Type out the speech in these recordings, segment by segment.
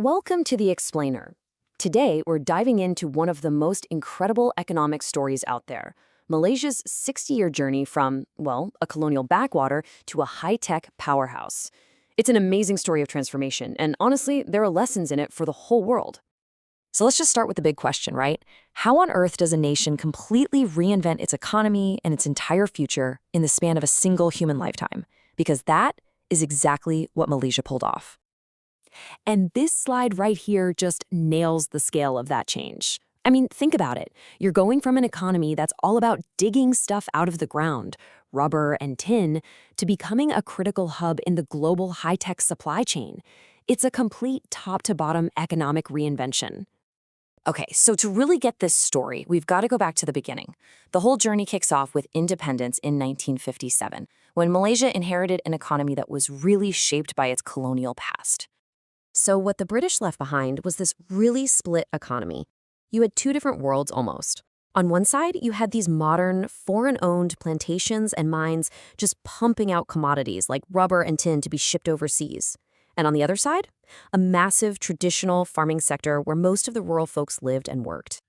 Welcome to The Explainer. Today, we're diving into one of the most incredible economic stories out there, Malaysia's 60-year journey from, well, a colonial backwater to a high-tech powerhouse. It's an amazing story of transformation, and honestly, there are lessons in it for the whole world. So let's just start with the big question, right? How on earth does a nation completely reinvent its economy and its entire future in the span of a single human lifetime? Because that is exactly what Malaysia pulled off. And this slide right here just nails the scale of that change. I mean, think about it. You're going from an economy that's all about digging stuff out of the ground, rubber and tin, to becoming a critical hub in the global high-tech supply chain. It's a complete top-to-bottom economic reinvention. Okay, so to really get this story, we've got to go back to the beginning. The whole journey kicks off with independence in 1957, when Malaysia inherited an economy that was really shaped by its colonial past. So what the British left behind was this really split economy. You had two different worlds almost. On one side, you had these modern, foreign-owned plantations and mines just pumping out commodities like rubber and tin to be shipped overseas. And on the other side, a massive traditional farming sector where most of the rural folks lived and worked.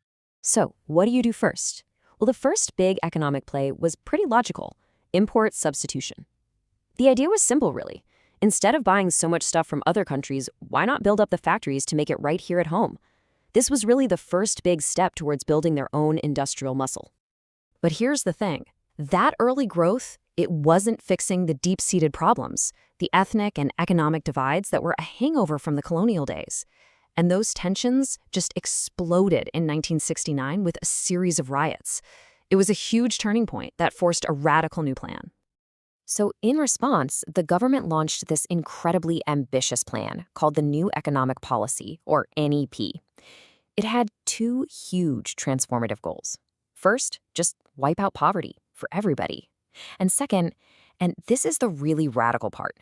So what do you do first? Well, the first big economic play was pretty logical: import substitution. The idea was simple, really. Instead of buying so much stuff from other countries, why not build up the factories to make it right here at home? This was really the first big step towards building their own industrial muscle. But here's the thing. That early growth, it wasn't fixing the deep-seated problems, the ethnic and economic divides that were a hangover from the colonial days. And those tensions just exploded in 1969 with a series of riots. It was a huge turning point that forced a radical new plan. So in response, the government launched this incredibly ambitious plan called the New Economic Policy, or NEP. It had two huge transformative goals. First, just wipe out poverty for everybody. And second, and this is the really radical part,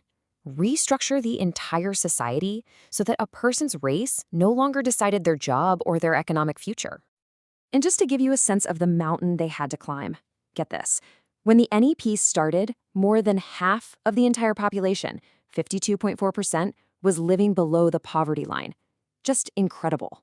restructure the entire society so that a person's race no longer decided their job or their economic future. And just to give you a sense of the mountain they had to climb, get this. When the NEP started, more than half of the entire population, 52.4%, was living below the poverty line. Just incredible.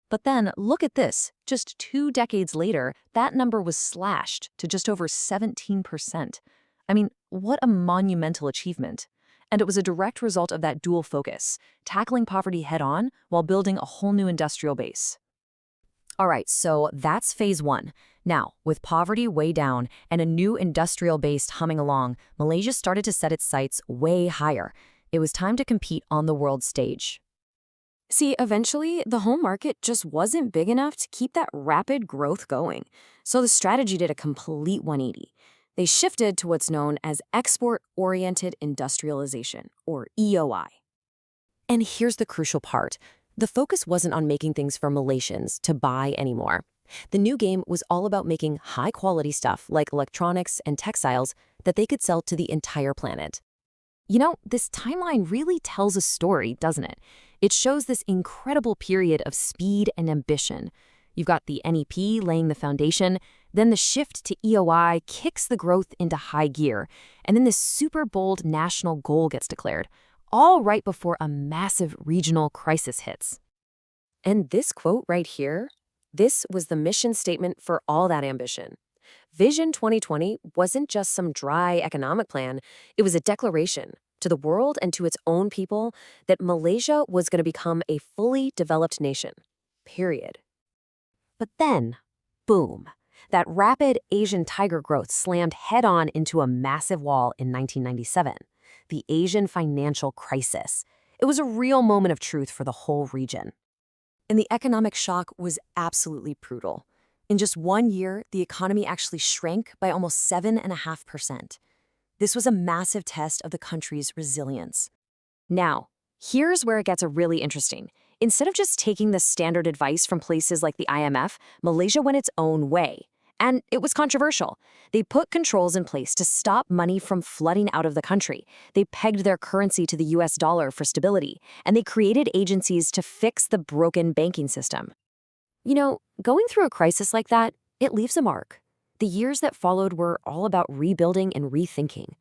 But then, look at this. Just 2 decades later, that number was slashed to just over 17%. I mean, what a monumental achievement. And it was a direct result of that dual focus, tackling poverty head-on while building a whole new industrial base. All right, so that's phase one. Now, with poverty way down and a new industrial base humming along, Malaysia started to set its sights way higher. It was time to compete on the world stage. See, eventually, the home market just wasn't big enough to keep that rapid growth going. So the strategy did a complete 180. They shifted to what's known as export-oriented industrialization, or EOI. And here's the crucial part. The focus wasn't on making things for Malaysians to buy anymore. The new game was all about making high-quality stuff like electronics and textiles that they could sell to the entire planet. You know, this timeline really tells a story, doesn't it? It shows this incredible period of speed and ambition. You've got the NEP laying the foundation, then the shift to EOI kicks the growth into high gear, and then this super bold national goal gets declared, all right before a massive regional crisis hits. And this quote right here, this was the mission statement for all that ambition. Vision 2020 wasn't just some dry economic plan, it was a declaration to the world and to its own people that Malaysia was going to become a fully developed nation. Period. But then, boom, that rapid Asian tiger growth slammed head-on into a massive wall in 1997. The Asian financial crisis. It was a real moment of truth for the whole region. And the economic shock was absolutely brutal. In just 1 year, the economy actually shrank by almost 7.5%. This was a massive test of the country's resilience. Now, here's where it gets really interesting. Instead of just taking the standard advice from places like the IMF, Malaysia went its own way. And it was controversial. They put controls in place to stop money from flooding out of the country. They pegged their currency to the US dollar for stability, and they created agencies to fix the broken banking system. You know, going through a crisis like that, it leaves a mark. The years that followed were all about rebuilding and rethinking.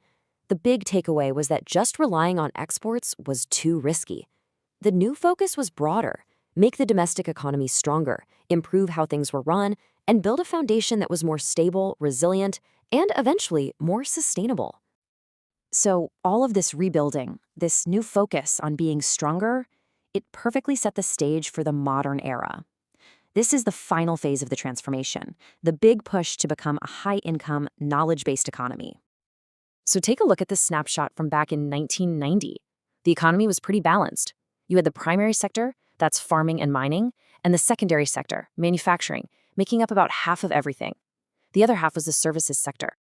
The big takeaway was that just relying on exports was too risky. The new focus was broader: make the domestic economy stronger, improve how things were run, and build a foundation that was more stable, resilient, and eventually more sustainable. So, all of this rebuilding, this new focus on being stronger, it perfectly set the stage for the modern era. This is the final phase of the transformation, the big push to become a high-income, knowledge-based economy. So take a look at this snapshot from back in 1990. The economy was pretty balanced. You had the primary sector, that's farming and mining, and the secondary sector, manufacturing, making up about half of everything. The other half was the services sector.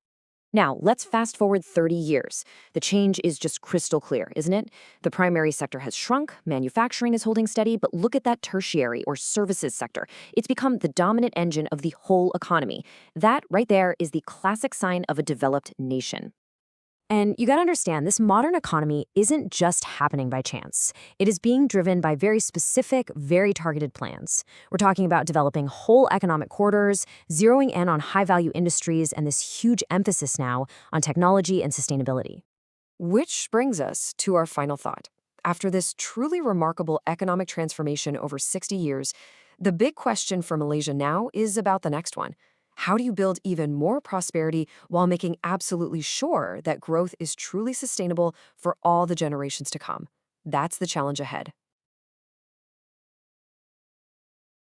Now, let's fast forward 30 years. The change is just crystal clear, isn't it? The primary sector has shrunk, manufacturing is holding steady, but look at that tertiary or services sector. It's become the dominant engine of the whole economy. That right there is the classic sign of a developed nation. And you gotta understand, this modern economy isn't just happening by chance. It is being driven by very specific, very targeted plans. We're talking about developing whole economic corridors, zeroing in on high-value industries, and this huge emphasis now on technology and sustainability. Which brings us to our final thought. After this truly remarkable economic transformation over 60 years, the big question for Malaysia now is about the next one. How do you build even more prosperity while making absolutely sure that growth is truly sustainable for all the generations to come? That's the challenge ahead.